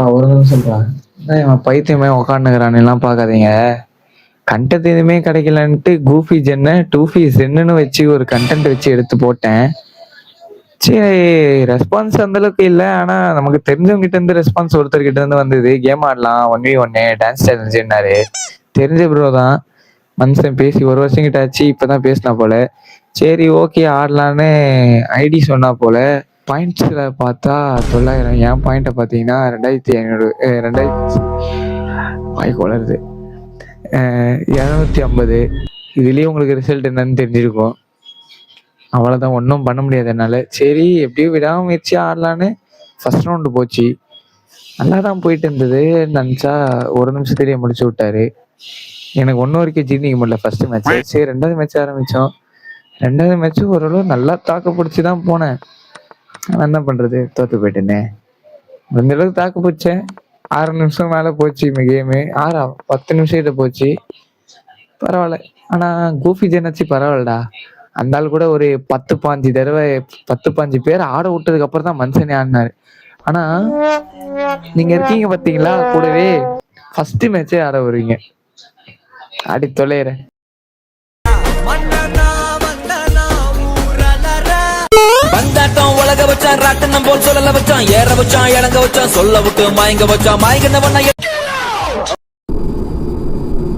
ஒரு நிமிஷம்ப்பா. இவன் பைத்தியமே உக்காந்துக்கிறான் எல்லாம் பாக்காதீங்க. கண்டென்ட் எதுவுமே கிடைக்கலன்ட்டு கூஃபி ஜென்ன டூஃபி ஜென்னு வச்சு ஒரு கண்டென்ட் வச்சு எடுத்து போட்டேன். சரி, ரெஸ்பான்ஸ் அந்த அளவுக்கு இல்லை. ஆனா நமக்கு தெரிஞ்சவங்க கிட்ட இருந்து ரெஸ்பான்ஸ் ஒருத்தர் கிட்ட இருந்து வந்தது. கேம் ஆடலாம் 1v1 டான்ஸ் சேலஞ்சுன்னாரு. தெரிஞ்ச ப்ரோ தான். மனுஷன் பேசி 1 வருஷம் கிட்ட ஆச்சு. இப்பதான் பேசினா போல. சரி ஓகே ஆடலான்னு ஐடி சொன்னா போல. பாயிண்ட்ஸ்ல பார்த்தா 900. என் பாயிண்ட்டை பார்த்தீங்கன்னா 2500. 2000 வாய்க்கு வளருது. 250. இதுலயே உங்களுக்கு ரிசல்ட் என்னன்னு தெரிஞ்சிருக்கும். அவ்வளோதான், ஒன்றும் பண்ண முடியாது என்னால். சரி எப்படியும் விடாமுயற்சி ஆடலான்னு ஃபர்ஸ்ட் ரவுண்டு போச்சு. நல்லா தான் போயிட்டு இருந்தது. நினச்சா 1 நிமிஷத்துலேயே முடிச்சு விட்டாரு. எனக்கு 1 வரைக்கும் ஜீர்ணிக்க முடியல ஃபர்ஸ்ட் மேட்ச்சு. சரி 2வது மேட்ச் ஆரம்பித்தோம். 2வது மேட்ச்சு ஓரளவு நல்லா தாக்கு பிடிச்சி தான் போனேன். நான் என்ன பண்ணுறது, தோற்று போயிட்டேனே. அந்த அளவுக்கு தாக்கு பிடிச்சேன். 6 நிமிஷம் மேலே போச்சு கேமு. 10 நிமிஷம் கிட்ட போச்சு. பரவாயில்ல. ஆனால் கூஃபி ஜென்னாச்சு பரவாயில்லடா. அந்த ஆள் கூட ஒரு 10-15 தடவை 10-15 பேர் ஆட விட்டதுக்கு அப்புறம் தான் மனுஷனே ஆடினாரு. ஆனா நீங்க இருக்கீங்க பாத்தீங்களா கூடவே, ஃபர்ஸ்ட் மேட்சே ஆட வருவீங்க. ஆடி தொலைறேன். வந்தாட்டம் உலக வச்சான், ராட்டனம் போல் சொல்லல வச்சான், ஏற வச்சான், இறங்க வச்சான், சொல்ல விட்டு மயங்க வச்சான், மயங்கினவன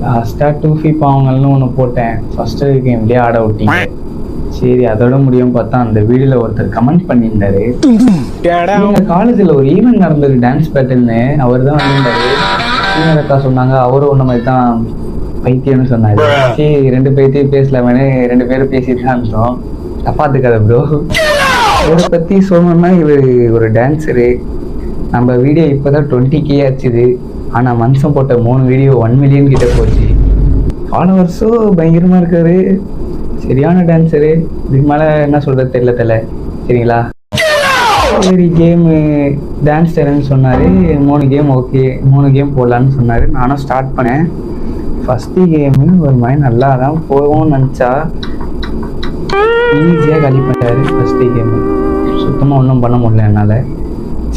லாஸ்டா 2 பாவங்கள்னு ஒன்று போட்டேன். ஃபர்ஸ்ட் கேம்லயே ஆட விட்டீங்க. சரி அதோட முடியும் பார்த்தா அந்த வீடியோல ஒருத்தர் கமெண்ட் பண்ணியிருந்தாரு, எங்க காலேஜ்ல ஒரு ஈவெண்ட் நடந்தது டான்ஸ் பேட்டில்னு. அவர் தான் வந்திருந்தாரு. சீனியர் அக்கா சொன்னாங்க அவரும் ஒன்ன மாதிரி தான் பைத்தியம்னு சொன்னாரு. சரி 2 பைத்தியம் பேசலாமே, 2 பேரும் பேசிட்டு தான் இருந்தோம். தப்பாத்துக்காத ப்ரோ. இவரை பத்தி சொல்லணும்னா இவர் ஒரு டான்ஸரு. நம்ம வீடியோ இப்போதான் 20K ஆச்சுது. ஆனா மனுஷன் போட்ட 3 வீடியோ 1 மில்லியன் கிட்ட போச்சு. ஃபாலோவர்ஸும் பயங்கரமா இருக்காரு. சரியான டான்ஸரு. இதுக்கு மேல என்ன சொல்றது தெரியல. சரிங்களா? சரி கேமு டான்ஸ் சேலஞ்ச் சொன்னாரு. 3 கேம் ஓகே, 3 கேம் போடலான்னு சொன்னாரு. நானும் ஸ்டார்ட் பண்ணேன். ஃபர்ஸ்ட் கேமு ஒரு மாதிரி நல்லா தான் போவோம்னு நினச்சா ஈஸியாக காலி பண்ணிட்டாரு. ஃபர்ஸ்ட் கேமு சுத்தமாக ஒன்றும் பண்ண முடியல என்னால்.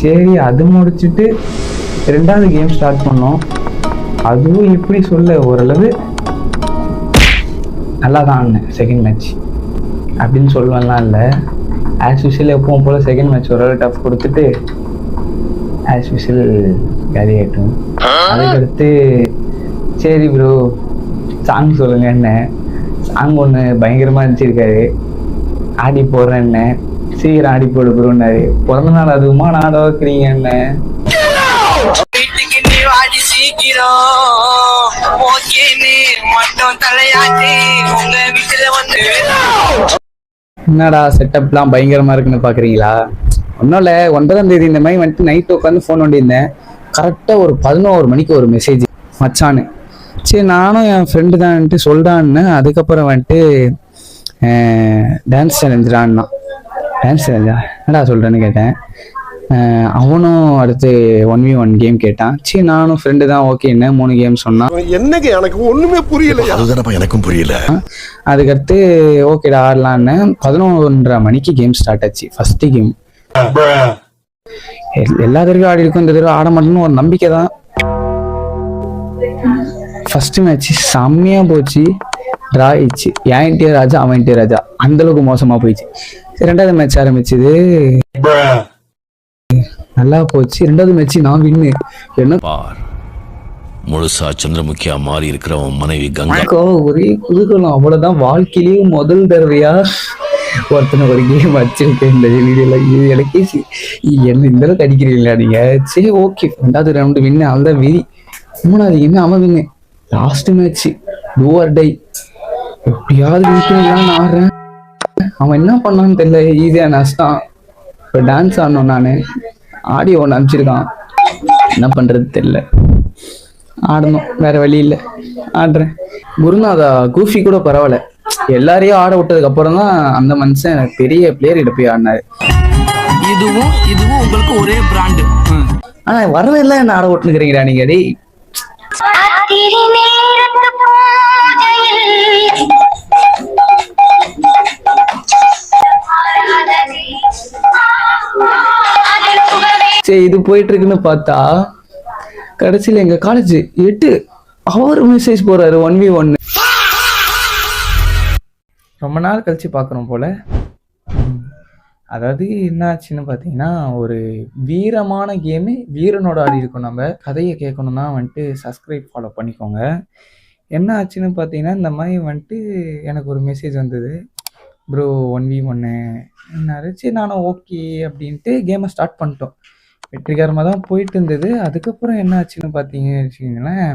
சரி அது முடிச்சுட்டு 2வது கேம் ஸ்டார்ட் பண்ணோம். அதுவும் எப்படி சொல்ல, ஓரளவு நல்லா தான் ஆடினேன். செகண்ட் மேட்ச் அப்படின்னு சொல்லுவேன்லாம் இல்லை. ஆஸ் யூஷுவல் எப்பவும் போல் செகண்ட் மேட்ச் ஓரளவு டஃப் கொடுத்துட்டு ஆஸ் யூஷுவல் கேரி ஆகிட்டோம். அதுக்கடுத்து சரி ப்ரோ சாங் சொல்லுங்க என்ன, சாங் ஒன்று பயங்கரமாக இருந்துச்சிருக்காரு. ஆடி போடுறேன் என்ன, சீக்கிரம் ஆடி போடு ப்ரோன்னாரு. பிறந்த நாள் அதுவுமா நான் ஆட வைக்கிறீங்க என்ன. என்னடா செட்டப்லாம் பயங்கரமா இருக்குன்னு பாக்குறீங்களா? ஒன்னும் இல்ல, 9ஆம் தேதி இந்த மாதிரி வந்துட்டு நைட் உட்காந்து ஃபோன் பண்ணியிருந்தேன். கரெக்டா ஒரு 11 மணிக்கு ஒரு மெசேஜ் மச்சான்னு. சரி நானும் என் ஃப்ரெண்டு தான்ட்டு சொல்றான்னு. அதுக்கப்புறம் வந்துட்டு டான்ஸ் சேலஞ்சுடான்னா. டான்ஸ் சேலஞ்சா என்னடா சொல்றேன்னு கேட்டேன். அவனும் அடுத்து 1v1 கேம் கேட்டான். சரி நானும் ஃப்ரெண்டு தான் ஓகேன்னு 3 கேம் சொன்னான். என்னங்க எனக்கு ஒண்ணுமே புரியல. அதுதானப்பா எனக்கும் புரியல. அதுக்கடுத்து ஓகேடா ஆடலான்னு 11:30 மணிக்கு கேம் ஸ்டார்ட் ஆச்சு. ஃபர்ஸ்ட் கேம் எல்லா தடவையும் ஆடி இருக்கும், இந்த தடவை ஆட மாட்டேன்னு ஒரு நம்பிக்கை தான். ஃபர்ஸ்ட் மேட்ச் செம்மையா போச்சு. டிரா ஆயிடுச்சு. என்கிட்டே ராஜா அவன்கிட்டே ராஜா, அந்த அளவுக்கு மோசமா போயிடுச்சு. 2வது மேட்ச் ஆரம்பிச்சது நல்லா போச்சு. 2வது மேட்ச் நான் வின்னு. என்ன முழுசா சந்திரமுகியா மாறி இருக்கிறவன் மனைவி கங்கா. ஒரே குதூகலம். அவ்வளவுதான். வாழ்க்கையிலேயும் முதல் தடவையா ஒருத்தனை ஒரு கேம் வச்சிருக்கேன் இந்த வீடியோல. இது எனக்கே என்ன இந்த அளவுக்கு அடிக்கிறீங்களா நீங்க? சரி ஓகே 2வது ரவுண்டு வின்னு. அவள்தான் வெறி. 3வது கேம் அவன் win. Last match do or die. எப்படியாவது வீட்டுலாம் ஆடுறேன். அவன் என்ன பண்ணான்னு தெரியல. ஈஸியா நஷ்டம். இப்போ டான்ஸ் ஆடணும். நான் ஆடியோ ஒன்று அனுப்பிச்சிருக்கான். என்ன பண்றது தெரியல. ஆடணும், வேற வழி இல்லை. ஆடுறேன். குருநாதா கூஃபி கூட பரவாயில்ல. எல்லாரையும் ஆட விட்டதுக்கு அப்புறம் தான் அந்த மனுஷன் பெரிய பிளேயர் கிட்ட போய் ஆடினாரு. இதுவும் உங்களுக்கு ஒரே பிராண்டு. ஆனா வரவெல்லாம் என்ன ஆட விட்டுனுக்கிறீங்கடா நீங்க? டேய் சரி இது போயிட்டு இருக்குன்னு பார்த்தா கடைசியில் எங்க காலேஜ் 8 அவர் மெசேஜ் போறாரு 1v1. ரொம்ப நாள் கழிச்சு பார்க்குறோம் போல. அதாவது என்ன ஆச்சுன்னு பார்த்தீங்கன்னா, ஒரு வீரமான கேமு வீரனோட ஆடி இருக்கோம். நம்ம கதையை கேட்கணும்னா வந்துட்டு சப்ஸ்கிரைப் ஃபாலோ பண்ணிக்கோங்க. என்ன ஆச்சுன்னு பார்த்தீங்கன்னா, இந்த மாதிரி வந்துட்டு எனக்கு ஒரு மெசேஜ் வந்தது, ப்ரோ 1v1 என்னாரு. சரி நானும் ஓகே அப்படின்ட்டு கேமை ஸ்டார்ட் பண்ணிட்டோம். வெற்றிகரமாக தான் போயிட்டு இருந்தது. அதுக்கப்புறம் என்ன ஆச்சுன்னு பார்த்தீங்கன்னு வச்சுக்கோங்களேன்,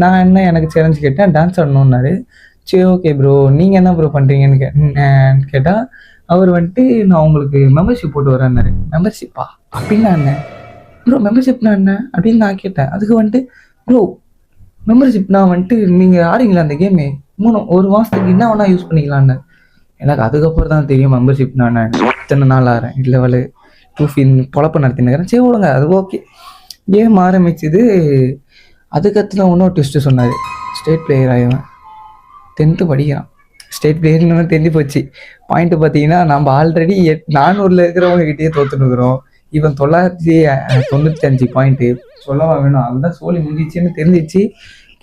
நான் எனக்கு சேலஞ்சு கேட்டேன், டான்ஸ் ஆடணுன்னாரு. சரி ஓகே ப்ரோ நீங்கள் என்ன ப்ரோ பண்ணுறீங்கன்னு கேட்டால் அவர் வந்துட்டு நான் உங்களுக்கு மெம்பர்ஷிப் போட்டு வரேன்னாரு. மெம்பர்ஷிப்பா அப்படின்னா என்ன ப்ரோ, மெம்பர்ஷிப்னா என்ன அப்படின்னு நான் கேட்டேன். அதுக்கு வந்துட்டு ப்ரோ மெம்பர்ஷிப்னா வந்துட்டு நீங்கள் ஆடுறீங்களா அந்த கேமு 1 மாதத்துக்கு என்ன வேணா யூஸ் பண்ணிக்கலான்னு. எனக்கு அதுக்கப்புறம் தான் தெரியும் மெம்பர்ஷிப்னா என்ன. இத்தனை நாள் ஆகிறேன் லெவலு 2 பொழப்பு நடத்தினுக்கிறேன். சரி விடுங்க அது ஓகே. கேம் ஆரம்பிச்சுது. அதுக்கத்துல இன்னொரு ட்விஸ்ட்டு சொன்னார். ஸ்டேட் பிளேயர் ஆகிவன் 10th படிக்கிறான். ஸ்டேட் பிளேயர்னு தெரிஞ்சு போச்சு. பாயிண்ட்டு பார்த்தீங்கன்னா நம்ம ஆல்ரெடி 400 இருக்கிறவங்க கிட்டேயே தோற்றுனுக்குறோம். இவன் 995 பாயிண்ட்டு சொல்லவா வேணும். அதுதான் சோழி முடிஞ்சிச்சுன்னு தெரிஞ்சிச்சு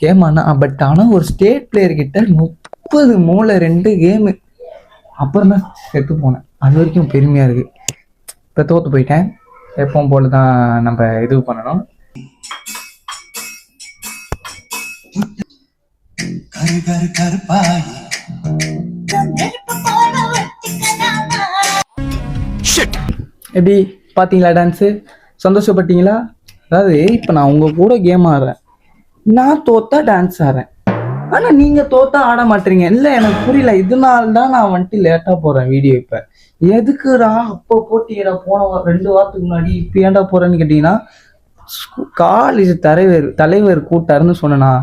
கேம். ஆனால் ஒரு ஸ்டேட் பிளேயர்கிட்ட 30 மூளை 2 கேமு. அப்புறம் தான் செத்து போனேன். அது வரைக்கும் பெருமையாக இருக்குது. இப்போ தோற்று போயிட்டேன். எப்பவும் போல தான் நம்ம இது பண்ணணும். எப்படி பார்த்தீங்களா டான்ஸு? சந்தோஷப்பட்டீங்களா? அதாவது இப்போ நான் உங்கள் கூட கேம் ஆடுறேன், நான் தோத்தா டான்ஸ் ஆடுறேன், ஆனால் நீங்கள் தோத்தா ஆட மாட்டீங்க. இல்லை எனக்கு புரியல. இதனால தான் நான் வந்துட்டு லேட்டாக போகிறேன் வீடியோ. இப்போ எதுக்குடா அப்போ போட்டிங்கடா போன 2 வாரத்துக்கு முன்னாடி இப்போ ஏன்டா போகிறேன்னு கேட்டிங்கன்னா, காலேஜ் தலைவர் கூட்டாருன்னு சொன்னேன்னா,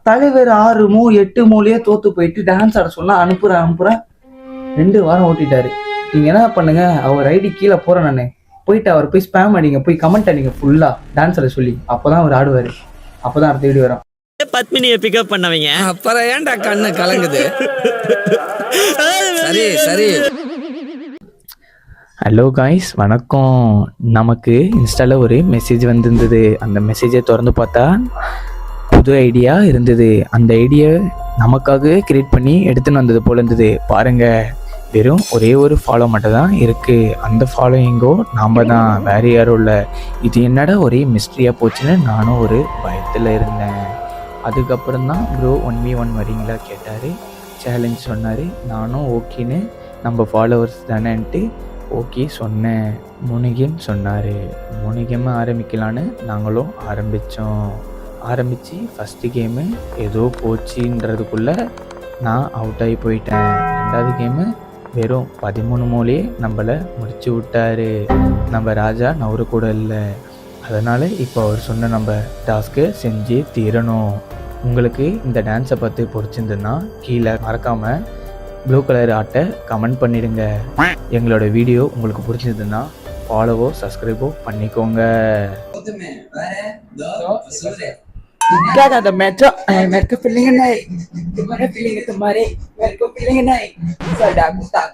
தலைவர் 6 மூ 8 மூலையே தோத்து போயிட்டு டான்ஸ் ஆட சொன்னா அனுப்புறேன் 2 வாரம் ஓட்டிட்டாரு. நீங்க என்ன பண்ணுங்க, அவர் ஐடி கீழே போறேன் நானு, போயிட்டு அவர் போய் ஸ்பேம் அடிங்க, போய் கமெண்ட் அடிங்க ஃபுல்லா டான்ஸ் ஆட சொல்லி. அப்பதான் அவர் ஆடுவாரு. அப்பதான் அடுத்த வீடியோ வரும். பத்மினியை பிக்கப் பண்ணவங்க அப்புறம் ஏன்டா கண்ணு கலங்குது? சரி சரி. ஹலோ காய்ஸ், வணக்கம். நமக்கு இன்ஸ்டால ஒரு மெசேஜ் வந்திருந்தது. அந்த மெசேஜை திறந்து பார்த்தா புது ஐடியா இருந்தது. அந்த ஐடியா நமக்காக கிரியேட் பண்ணி எடுத்துன்னு வந்தது போல இருந்தது. பாருங்க, வெறும் ஒரே ஒரு ஃபாலோ மட்டும் தான் இருக்கு. அந்த ஃபாலோயிங்கோ நாம தான், வேற யாரும் இல்லை. இது என்னடா ஒரே மிஸ்ட்ரியா போச்சுன்னு நானும் ஒரு பயத்தில் இருந்தேன். அதுக்கப்புறம் தான் ப்ரோ 1v1 வரீங்களா கேட்டார். சேலஞ்ச் சொன்னார். நானும் ஓகேன்னு நம்ம ஃபாலோவர்ஸ் தானேன்ட்டு ஓகே சொன்னேன். 3 கேம் சொன்னார். 3 கேம் ஆரம்பிக்கலான்னு நாங்களும் ஆரம்பித்து ஃபஸ்ட்டு கேமு ஏதோ போச்சுன்றதுக்குள்ளே நான் அவுட் ஆகி போயிட்டேன். 2வது கேமு வெறும் 13 மூலையே நம்மளை முடிச்சு விட்டாரு. நம்ம ராஜா நவரு கூட இல்லை. அதனால் இப்போ அவர் சொன்ன நம்ம டாஸ்க்கு செஞ்சே தீரணும். உங்களுக்கு இந்த டான்ஸை பார்த்து பிடிச்சிருந்ததுன்னா கீழே மறக்காமல் ப்ளூ கலர் ஆட்டை கமெண்ட் பண்ணிடுங்க. எங்களோட வீடியோ உங்களுக்கு பிடிச்சிருந்ததுன்னா ஃபாலோவோ சப்ஸ்கிரைபோ பண்ணிக்கோங்க. Cada metro, mereka feeling naik, gimana feeling itu mari, mereka feeling naik, sadar tak,